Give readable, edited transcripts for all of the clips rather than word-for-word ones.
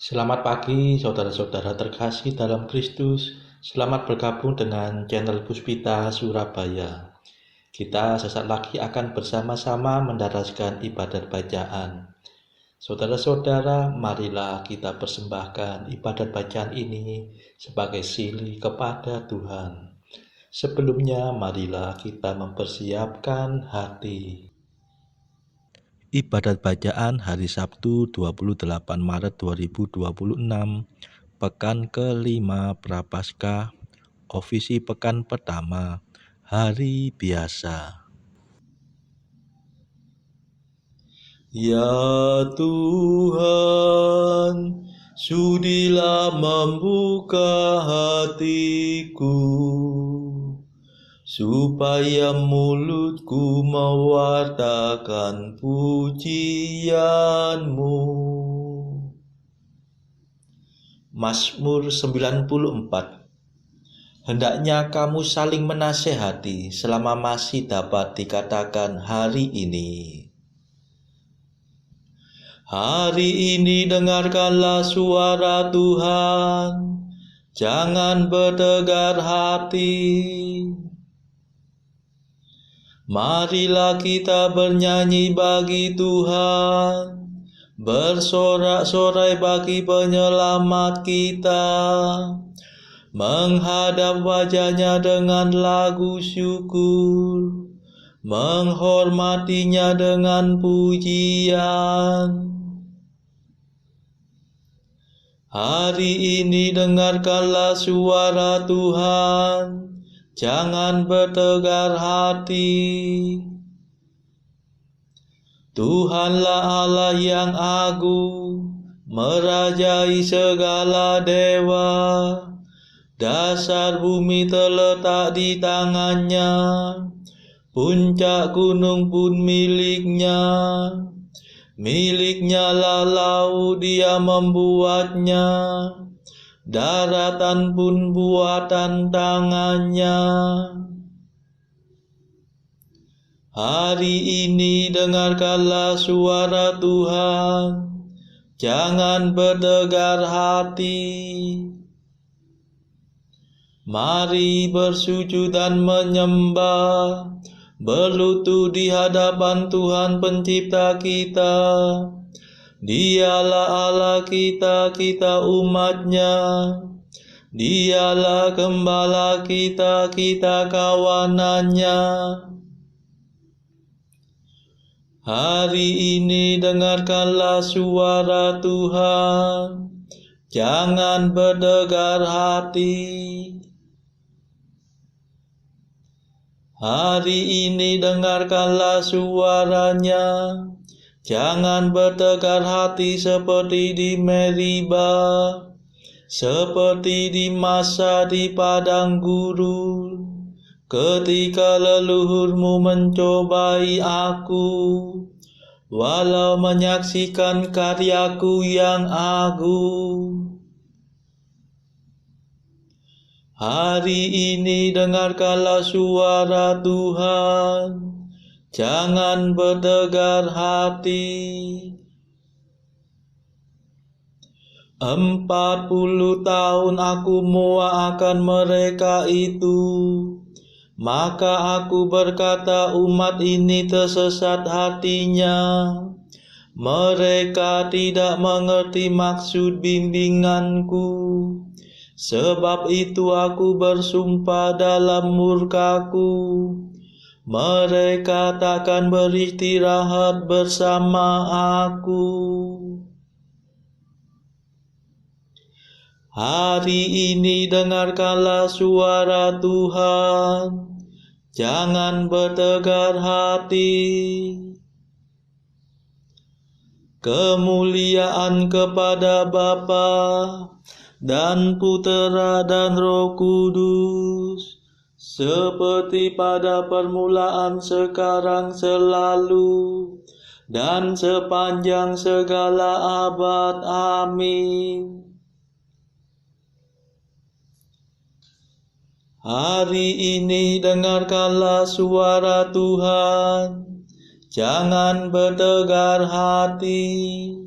Selamat pagi, saudara-saudara terkasih dalam Kristus. Selamat bergabung dengan channel Puspita Surabaya. Kita sesaat lagi akan bersama-sama mendaraskan ibadat bacaan. Saudara-saudara, marilah kita persembahkan ibadat bacaan ini sebagai sili kepada Tuhan. Sebelumnya, marilah kita mempersiapkan hati. Ibadat bacaan hari Sabtu 28 Maret 2026, Pekan kelima Prapaskah, Ofisi Pekan Pertama, Hari Biasa. Ya Tuhan, sudilah membuka hatiku, supaya mulutku mewartakan pujian-Mu. Mazmur 94. Hendaknya kamu saling menasehati selama masih dapat dikatakan hari ini. Hari ini dengarkanlah suara Tuhan, jangan bertegar hati. Marilah kita bernyanyi bagi Tuhan, bersorak-sorai bagi penyelamat kita, menghadap wajahnya dengan lagu syukur, menghormatinya dengan pujian. Hari ini dengarkanlah suara Tuhan, jangan bertegar hati. Tuhanlah Allah yang agung, merajai segala dewa. Dasar bumi terletak di tangannya, puncak gunung pun miliknya. Miliknya lah laut, dia membuatnya, daratan pun buatan tangannya. Hari ini dengarkanlah suara Tuhan, jangan bertegar hati. Mari bersujud dan menyembah, berlutut di hadapan Tuhan pencipta kita. Dialah Allah kita, kita umat-Nya. Dialah gembala kita, kita kawanan-Nya. Hari ini dengarkanlah suara Tuhan, jangan bertegar hati. Hari ini dengarkanlah suaranya, jangan bertegar hati seperti di Meriba, seperti di masa di padang gurun, ketika leluhurmu mencobai aku, walau menyaksikan karyaku yang agung. Hari ini dengarkanlah suara Tuhan, jangan bertegar hati. 40 tahun aku muak akan mereka itu, maka aku berkata umat ini tersesat hatinya. Mereka tidak mengerti maksud bimbinganku. Sebab itu aku bersumpah dalam murkaku, mereka takkan beristirahat bersama aku. Hari ini dengarkanlah suara Tuhan, jangan bertegar hati. Kemuliaan kepada Bapa dan Putera dan Roh Kudus, seperti pada permulaan, sekarang, selalu, dan sepanjang segala abad. Amin. Hari ini dengarkanlah suara Tuhan, jangan bertegar hati.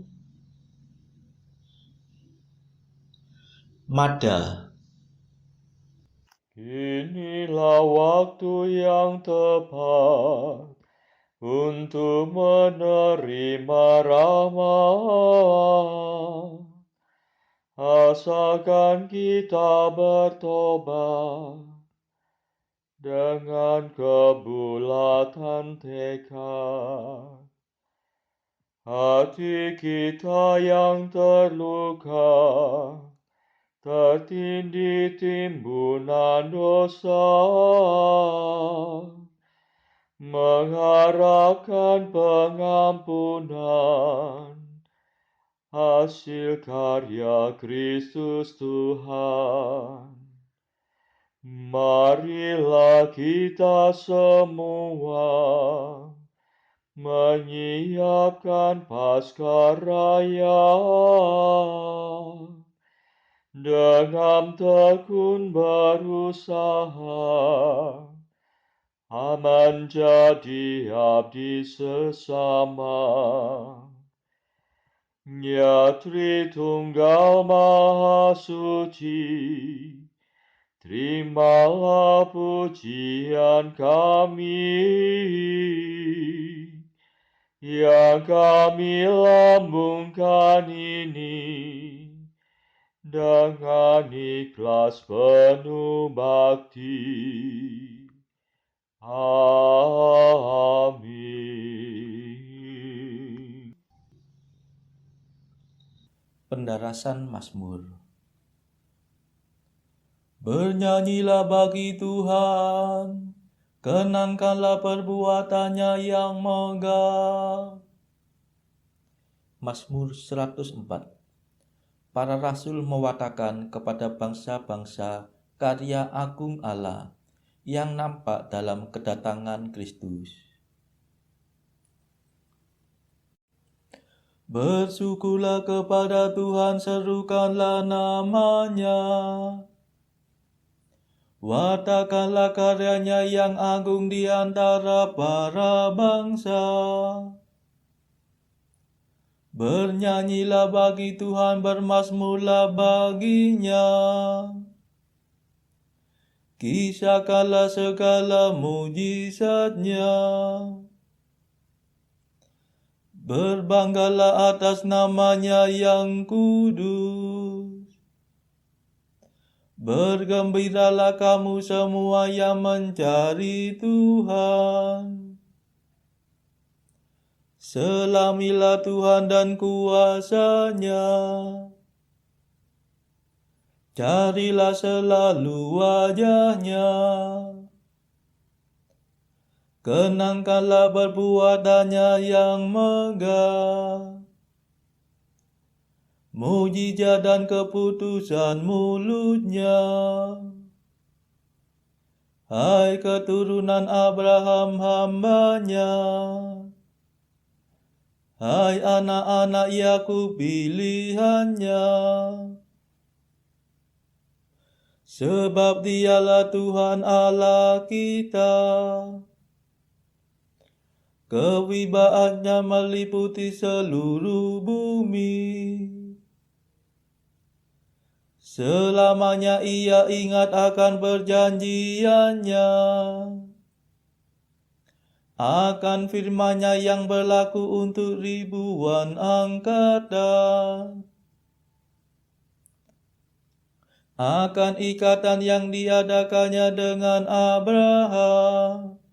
Mada. Inilah waktu yang tepat untuk menerima rahmat. Asalkan kita bertobat dengan kebulatan tekad. Hati kita yang terluka, tertindih timbunan dosa, mengharapkan pengampunan, hasil karya Kristus Tuhan. Marilah kita semua menyiapkan Paskaraya dengan tekun berusaha menjadi abdi sesama. Ya Tritunggal Maha Suci, terimalah pujian kami yang kami lambungkan ini dengan ikhlas penuh bakti. Amin. Pendarasan Mazmur. Bernyanyilah bagi Tuhan, kenangkanlah perbuatannya yang megah. Mazmur 104. Para rasul mewatakan kepada bangsa-bangsa karya agung Allah yang nampak dalam kedatangan Kristus. Bersyukurlah kepada Tuhan, serukanlah namanya. Watakanlah karyanya yang agung di antara para bangsa. Bernyanyilah bagi Tuhan, bermazmurlah baginya. Kisahkanlah segala mujizatnya. Berbanggalah atas namanya yang kudus. Bergembiralah kamu semua yang mencari Tuhan. Selamilah Tuhan dan kuasa-Nya. Carilah selalu wajah-Nya. Kenangkanlah perbuatannya yang megah. Mujizat dan keputusan mulutnya. Hai keturunan Abraham hamba-Nya. Hai anak-anak Yakub pilihan-Nya. Sebab Dialah Tuhan Allah kita. Kewibawaannya meliputi seluruh bumi. Selamanya Ia ingat akan perjanjiannya, akan firman-Nya yang berlaku untuk ribuan angkatan, akan ikatan yang diadakannya dengan Abraham,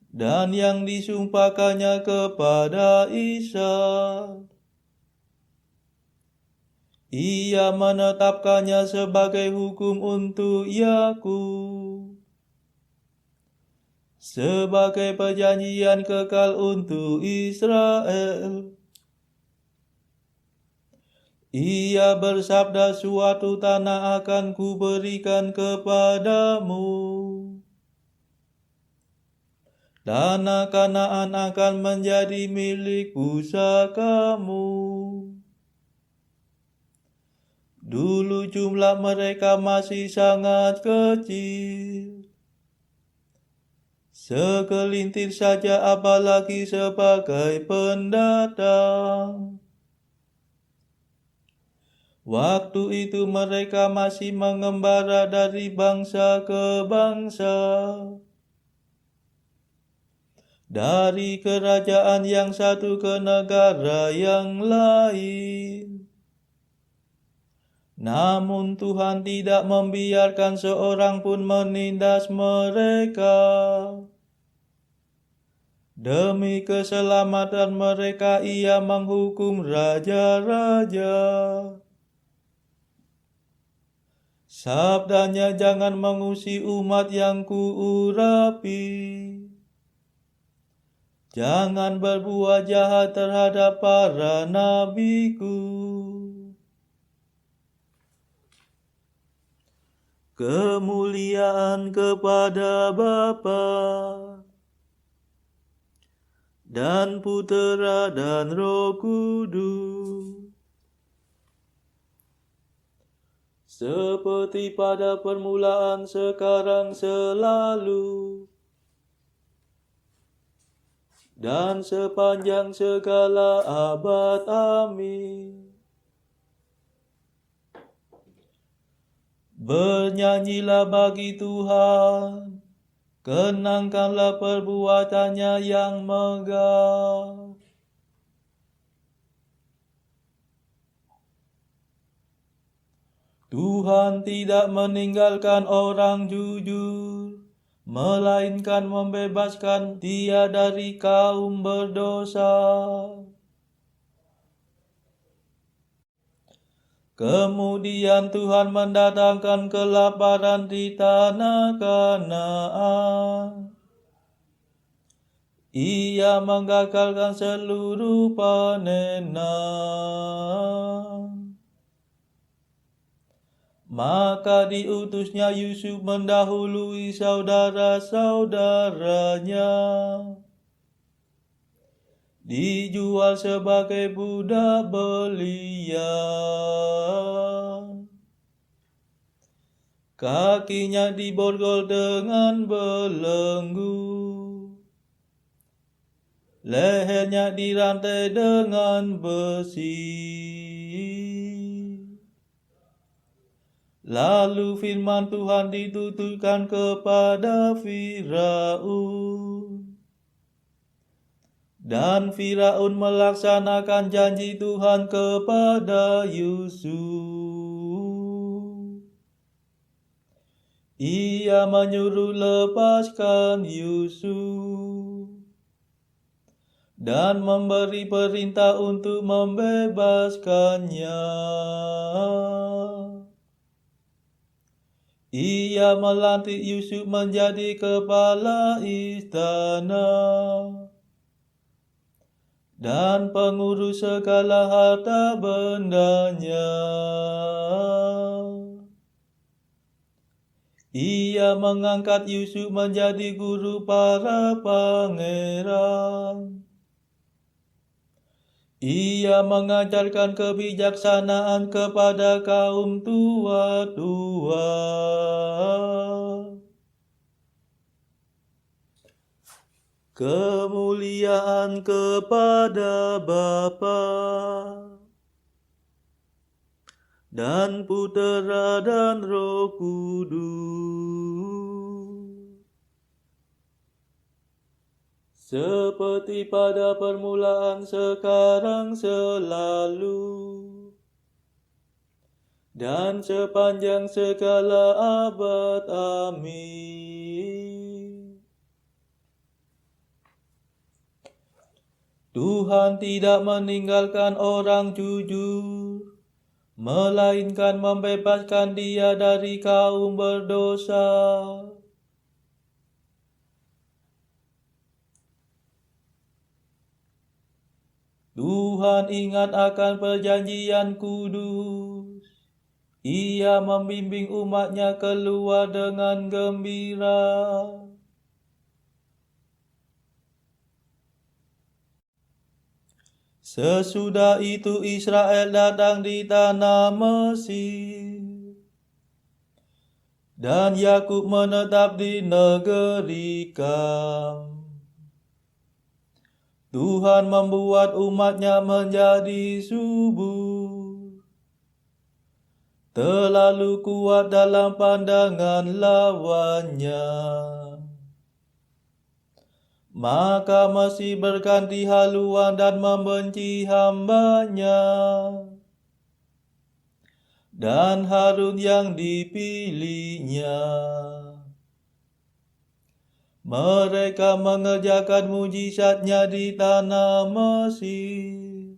dan yang disumpahkannya kepada Ishak. Ia menetapkannya sebagai hukum untuk Yakub, sebagai perjanjian kekal untuk Israel. Ia bersabda, suatu tanah akan kuberikan kepadamu. Tanah Kanaan akan menjadi milik pusakamu. Dulu jumlah mereka masih sangat kecil, segelintir saja apalagi sebagai pendatang. Waktu itu mereka masih mengembara dari bangsa ke bangsa, dari kerajaan yang satu ke negara yang lain. Namun Tuhan tidak membiarkan seorang pun menindas mereka. Demi keselamatan mereka Ia menghukum raja-raja. Sabdanya, jangan mengusi umat yang kuurapi. Jangan berbuat jahat terhadap para nabiku. Kemuliaan kepada Bapa dan Putera dan Roh Kudus, seperti pada permulaan, sekarang, selalu, dan sepanjang segala abad. Amin. Bernyanyilah bagi Tuhan, kenangkanlah perbuatannya yang megah. Tuhan tidak meninggalkan orang jujur, melainkan membebaskan dia dari kaum berdosa. Kemudian Tuhan mendatangkan kelaparan di tanah Kanaan. Ia menggagalkan seluruh panenan. Maka diutusnya Yusuf mendahului saudara-saudaranya, dijual sebagai budak belian. Kakinya diborgol dengan belenggu, lehernya dirantai dengan besi. Lalu firman Tuhan dituturkan kepada Firaun, dan Firaun melaksanakan janji Tuhan kepada Yusuf. Ia menyuruh lepaskan Yusuf dan memberi perintah untuk membebaskannya. Ia melantik Yusuf menjadi kepala istana dan pengurus segala harta bendanya. Ia mengangkat Yusuf menjadi guru para pangeran. Ia mengajarkan kebijaksanaan kepada kaum tua-tua. Kemuliaan kepada Bapa dan Putera dan Roh Kudus, seperti pada permulaan, sekarang, selalu, dan sepanjang segala abad. Amin. Tuhan tidak meninggalkan orang jujur, melainkan membebaskan dia dari kaum berdosa. Tuhan ingat akan perjanjian kudus. Ia membimbing umatnya keluar dengan gembira. Sesudah itu Israel datang di tanah Mesir, dan Yakub menetap di negeri Kam. Tuhan membuat umatnya menjadi subur, terlalu kuat dalam pandangan lawannya, maka masih berganti haluan dan membenci hambanya. Dan Harun yang dipilihnya, mereka mengerjakan mujizatnya di tanah Mesir,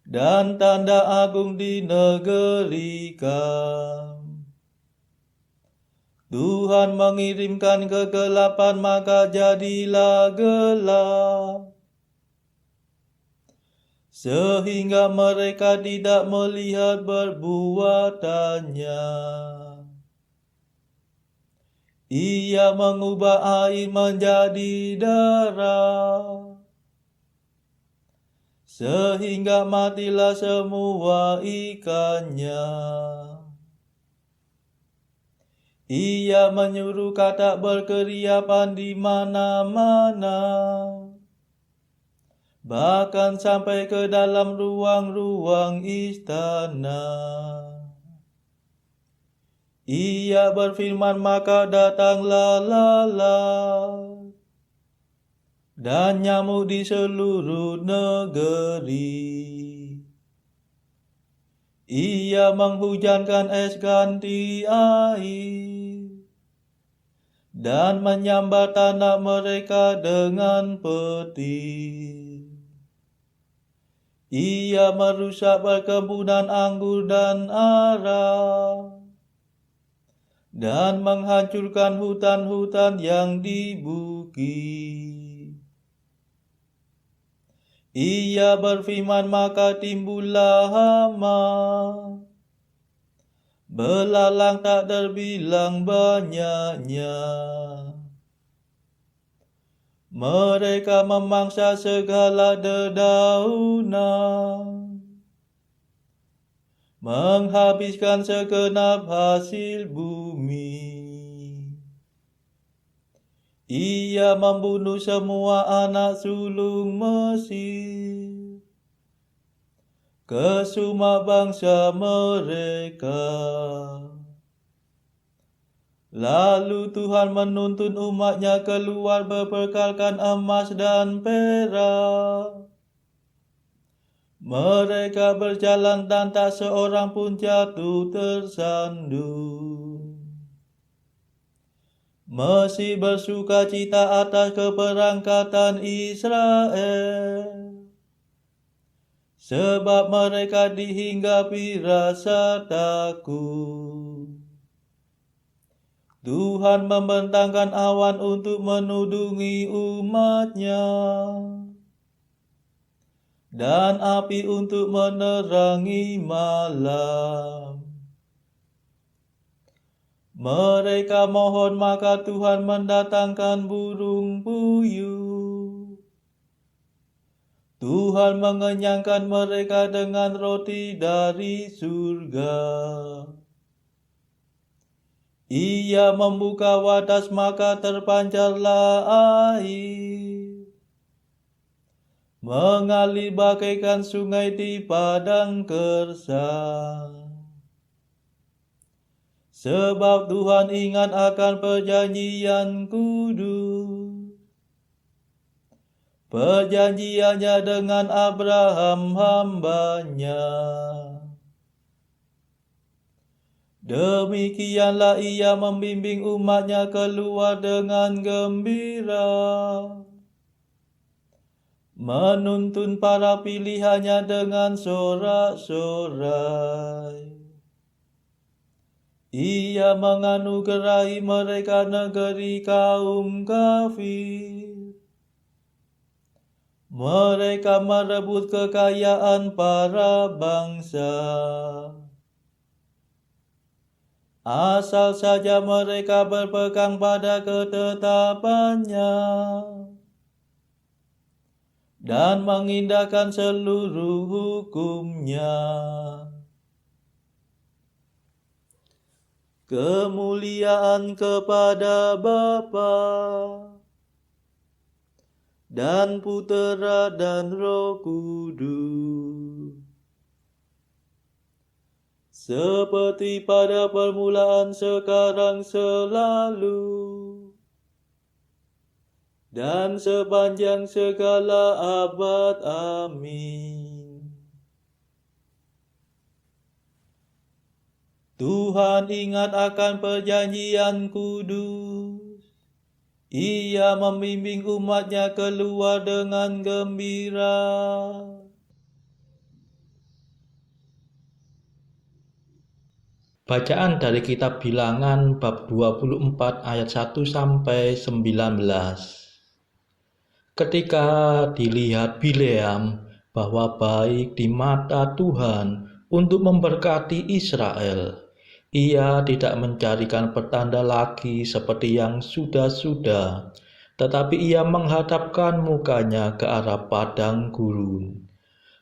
dan tanda agung di negeri Kam. Tuhan mengirimkan kegelapan, maka jadilah gelap, sehingga mereka tidak melihat perbuatannya. Ia mengubah air menjadi darah, sehingga matilah semua ikannya. Ia menyuruh katak berkeriapan di mana-mana, bahkan sampai ke dalam ruang-ruang istana. Ia berfirman, maka datanglah lalat dan nyamuk di seluruh negeri. Ia menghujankan es ganti air dan menyambar tanah mereka dengan petir. Ia merusak perkebunan anggur dan ara, dan menghancurkan hutan-hutan yang di bukit. Ia berfirman, maka timbullah hama, belalang tak terbilang banyaknya. Mereka memangsa segala dedaunan, menghabiskan segenap hasil bumi. Ia membunuh semua anak sulung Mesir, kesumak bangsa mereka. Lalu Tuhan menuntun umatnya keluar berpekalkan emas dan perak. Mereka berjalan dan tak seorang pun jatuh tersandung. Mesir bersuka cita atas keberangkatan Israel, sebab mereka dihinggapi rasa takut. Tuhan membentangkan awan untuk menudungi umatnya, dan api untuk menerangi malam. Mereka mohon, maka Tuhan mendatangkan burung puyuh. Tuhan mengenyangkan mereka dengan roti dari surga. Ia membuka wadas, maka terpancarlah air, mengalir bagaikan sungai di padang gersang. Sebab Tuhan ingat akan perjanjian kudus, perjanjiannya dengan Abraham hambanya. Demikianlah ia membimbing umatnya keluar dengan gembira, menuntun para pilihannya dengan sorak-sorai. Ia menganugerahi mereka negeri kaum kafir. Mereka merebut kekayaan para bangsa. Asal saja mereka berpegang pada ketetapannya dan mengindahkan seluruh hukumnya. Kemuliaan kepada Bapa dan Putera dan Roh Kudus, seperti pada permulaan, sekarang, selalu, dan sepanjang segala abad. Amin. Tuhan ingat akan perjanjian kudus. Ia membimbing umat-Nya keluar dengan gembira. Bacaan dari kitab Bilangan bab 24 ayat 1 sampai 19. Ketika dilihat Bileam bahwa baik di mata Tuhan untuk memberkati Israel, ia tidak mencarikan pertanda lagi seperti yang sudah-sudah, tetapi ia menghadapkan mukanya ke arah padang gurun.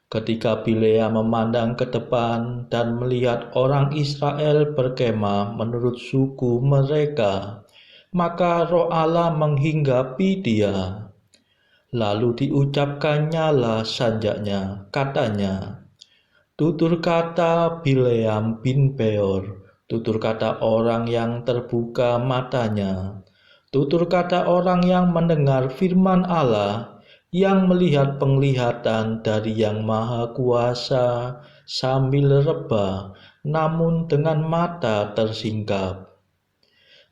Ketika Bileam memandang ke depan dan melihat orang Israel berkemah menurut suku mereka, maka Roh Allah menghinggapi dia. Lalu diucapkannya lah sanjaknya, katanya, tutur kata Bileam bin Beor, tutur kata orang yang terbuka matanya, tutur kata orang yang mendengar firman Allah, yang melihat penglihatan dari Yang Maha Kuasa sambil rebah, namun dengan mata tersingkap.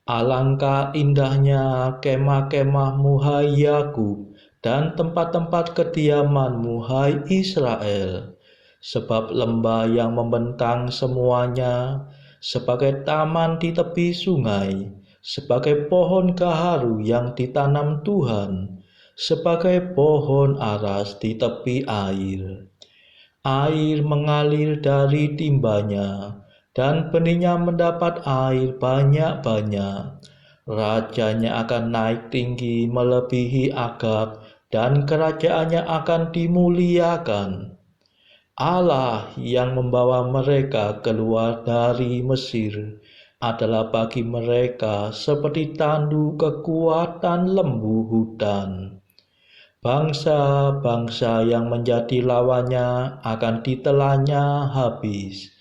Alangkah indahnya kemah-kemahmu, hai Yakub, dan tempat-tempat kediamanmu, hai Israel, sebab lembah yang membentang semuanya, sebagai taman di tepi sungai, sebagai pohon gaharu yang ditanam Tuhan, sebagai pohon aras di tepi air. Air mengalir dari timbanya, dan benihnya mendapat air banyak-banyak. Rajanya akan naik tinggi melebihi Agag, dan kerajaannya akan dimuliakan. Allah yang membawa mereka keluar dari Mesir adalah bagi mereka seperti tandu kekuatan lembu hutan. Bangsa-bangsa yang menjadi lawannya akan ditelannya habis,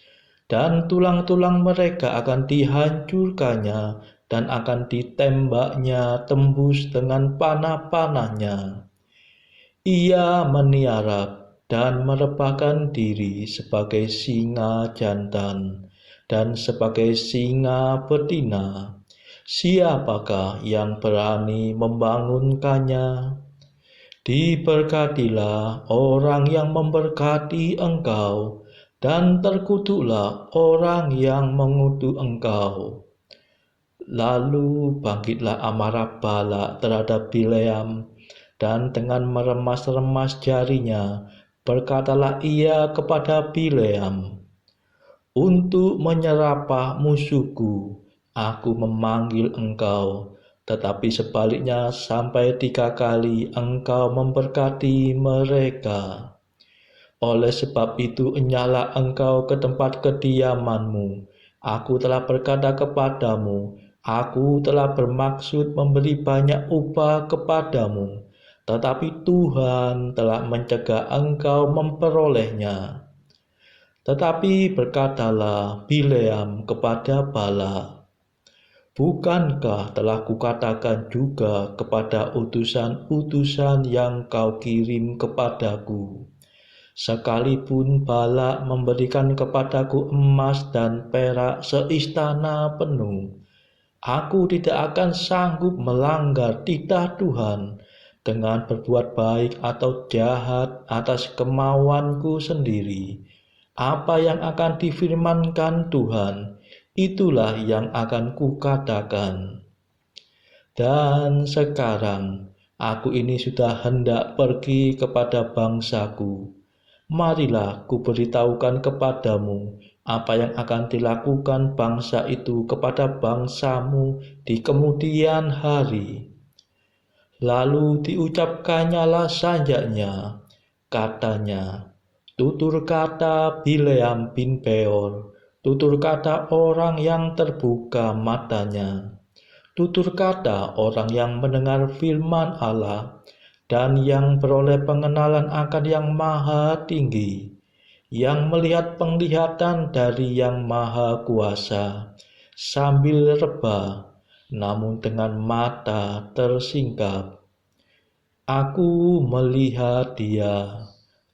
dan tulang-tulang mereka akan dihancurkannya dan akan ditembaknya tembus dengan panah-panahnya. Ia meniarap dan merebahkan diri sebagai singa jantan dan sebagai singa betina. Siapakah yang berani membangunkannya? Diberkatilah orang yang memberkati engkau, dan terkutuklah orang yang mengutuk engkau. Lalu bangkitlah amarah Balak terhadap Bileam, dan dengan meremas-remas jarinya, berkatalah ia kepada Bileam, untuk menyerapah musuhku, aku memanggil engkau, tetapi sebaliknya sampai 3 kali engkau memberkati mereka. Oleh sebab itu enyahlah engkau ke tempat kediamanmu. Aku telah berkata kepadamu, aku telah bermaksud memberi banyak upah kepadamu, tetapi Tuhan telah mencegah engkau memperolehnya. Tetapi berkatalah Bileam kepada Balak, bukankah telah kukatakan juga kepada utusan-utusan yang kau kirim kepadaku, sekalipun Balak memberikan kepadaku emas dan perak seistana penuh, aku tidak akan sanggup melanggar titah Tuhan dengan berbuat baik atau jahat atas kemauanku sendiri. Apa yang akan difirmankan Tuhan, itulah yang akan kukatakan. Dan sekarang aku ini sudah hendak pergi kepada bangsaku. Marilah kuberitahukan kepadamu apa yang akan dilakukan bangsa itu kepada bangsamu di kemudian hari. Lalu diucapkannya lah sanjaknya, katanya, tutur kata Bileam bin Beor, tutur kata orang yang terbuka matanya, tutur kata orang yang mendengar firman Allah dan yang beroleh pengenalan akan Yang Maha Tinggi, yang melihat penglihatan dari Yang Maha Kuasa, sambil reba, namun dengan mata tersingkap. Aku melihat Dia,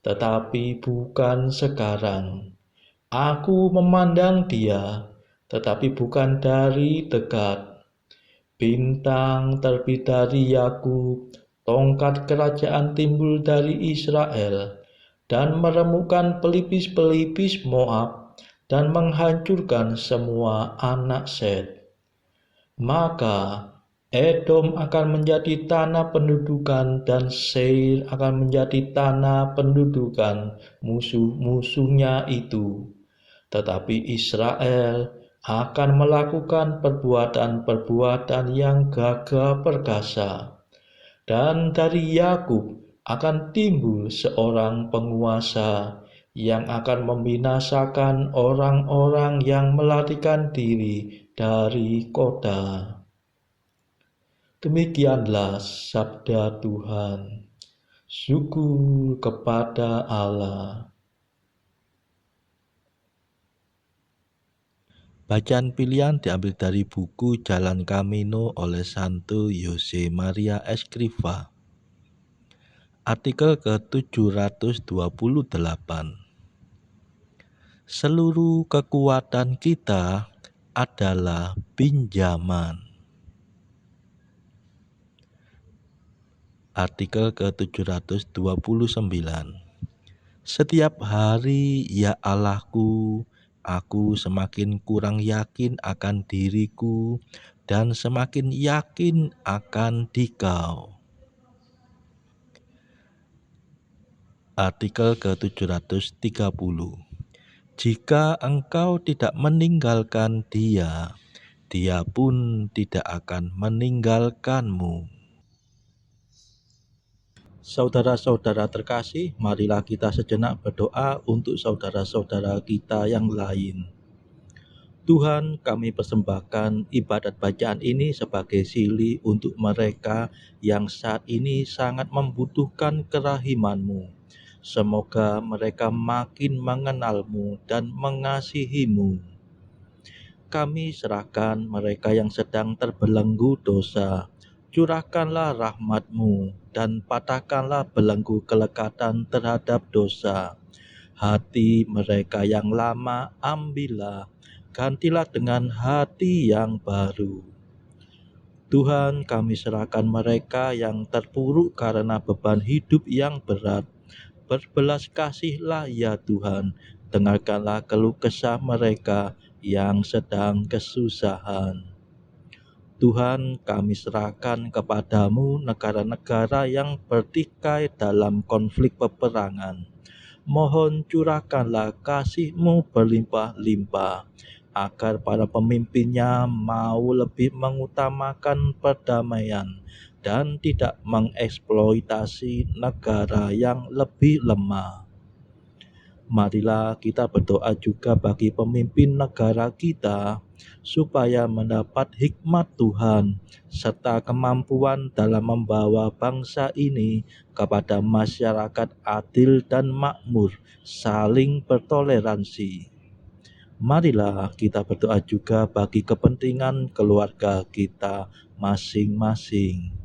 tetapi bukan sekarang. Aku memandang Dia, tetapi bukan dari dekat. Bintang terbit dari Yakub, tongkat kerajaan timbul dari Israel, dan meremukkan pelipis-pelipis Moab, dan menghancurkan semua anak Set. Maka Edom akan menjadi tanah pendudukan, dan Seir akan menjadi tanah pendudukan musuh-musuhnya itu. Tetapi Israel akan melakukan perbuatan-perbuatan yang gagah perkasa, dan dari Yakub akan timbul seorang penguasa yang akan membinasakan orang-orang yang melarikan diri dari kota. Demikianlah sabda Tuhan. Syukur kepada Allah. Bacaan pilihan diambil dari buku Jalan Camino oleh Santo Jose Maria Escrivá. Artikel ke-728. Seluruh kekuatan kita adalah pinjaman. Artikel ke-729. Setiap hari, ya Allahku, aku semakin kurang yakin akan diriku dan semakin yakin akan Dikau. Artikel ke-730. Jika engkau tidak meninggalkan dia, dia pun tidak akan meninggalkanmu. Saudara-saudara terkasih, marilah kita sejenak berdoa untuk saudara-saudara kita yang lain. Tuhan, kami persembahkan ibadat bacaan ini sebagai silih untuk mereka yang saat ini sangat membutuhkan kerahiman-Mu. Semoga mereka makin mengenal-Mu dan mengasihi-Mu. Kami serahkan mereka yang sedang terbelenggu dosa. Curahkanlah rahmat-Mu dan patahkanlah belenggu kelekatan terhadap dosa. Hati mereka yang lama ambillah, gantilah dengan hati yang baru. Tuhan, kami serahkan mereka yang terpuruk karena beban hidup yang berat. Berbelas kasihlah ya Tuhan, dengarkanlah keluh kesah mereka yang sedang kesusahan. Tuhan, kami serahkan kepadamu negara-negara yang bertikai dalam konflik peperangan. Mohon curahkanlah kasih-Mu berlimpah-limpah, agar para pemimpinnya mau lebih mengutamakan perdamaian dan tidak mengeksploitasi negara yang lebih lemah. Marilah kita berdoa juga bagi pemimpin negara kita, supaya mendapat hikmat Tuhan, serta kemampuan dalam membawa bangsa ini kepada masyarakat adil dan makmur, saling bertoleransi. Marilah kita berdoa juga bagi kepentingan keluarga kita masing-masing.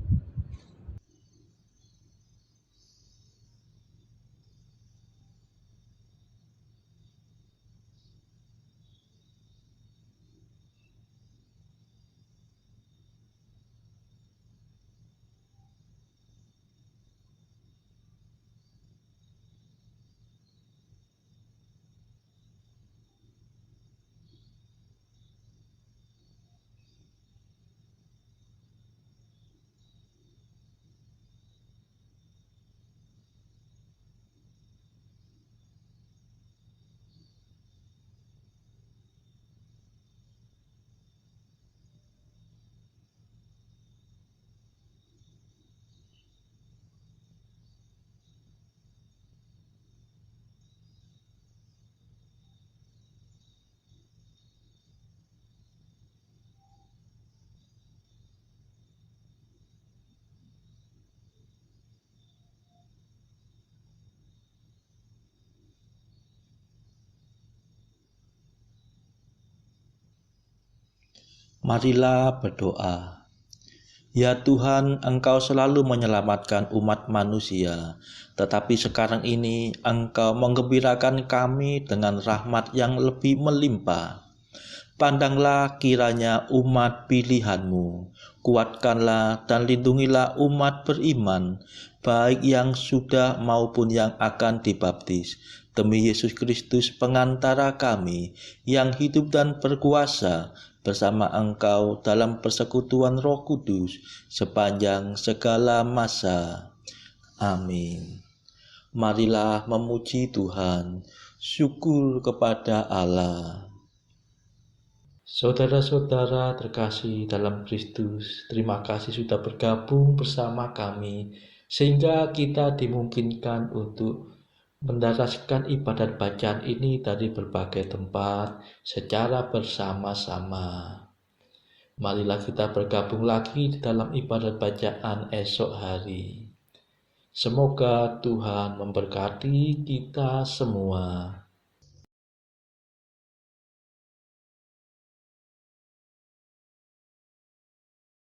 Marilah berdoa. Ya Tuhan, Engkau selalu menyelamatkan umat manusia, tetapi sekarang ini Engkau menggembirakan kami dengan rahmat yang lebih melimpah. Pandanglah kiranya umat pilihan-Mu, kuatkanlah dan lindungilah umat beriman, baik yang sudah maupun yang akan dibaptis. Demi Yesus Kristus pengantara kami, yang hidup dan berkuasa bersama Engkau dalam persekutuan Roh Kudus sepanjang segala masa. Amin. Marilah memuji Tuhan, syukur kepada Allah. Saudara-saudara terkasih dalam Kristus, terima kasih sudah bergabung bersama kami, sehingga kita dimungkinkan untuk mendaraskan ibadat bacaan ini dari berbagai tempat secara bersama-sama. Marilah kita bergabung lagi di dalam ibadat bacaan esok hari. Semoga Tuhan memberkati kita semua.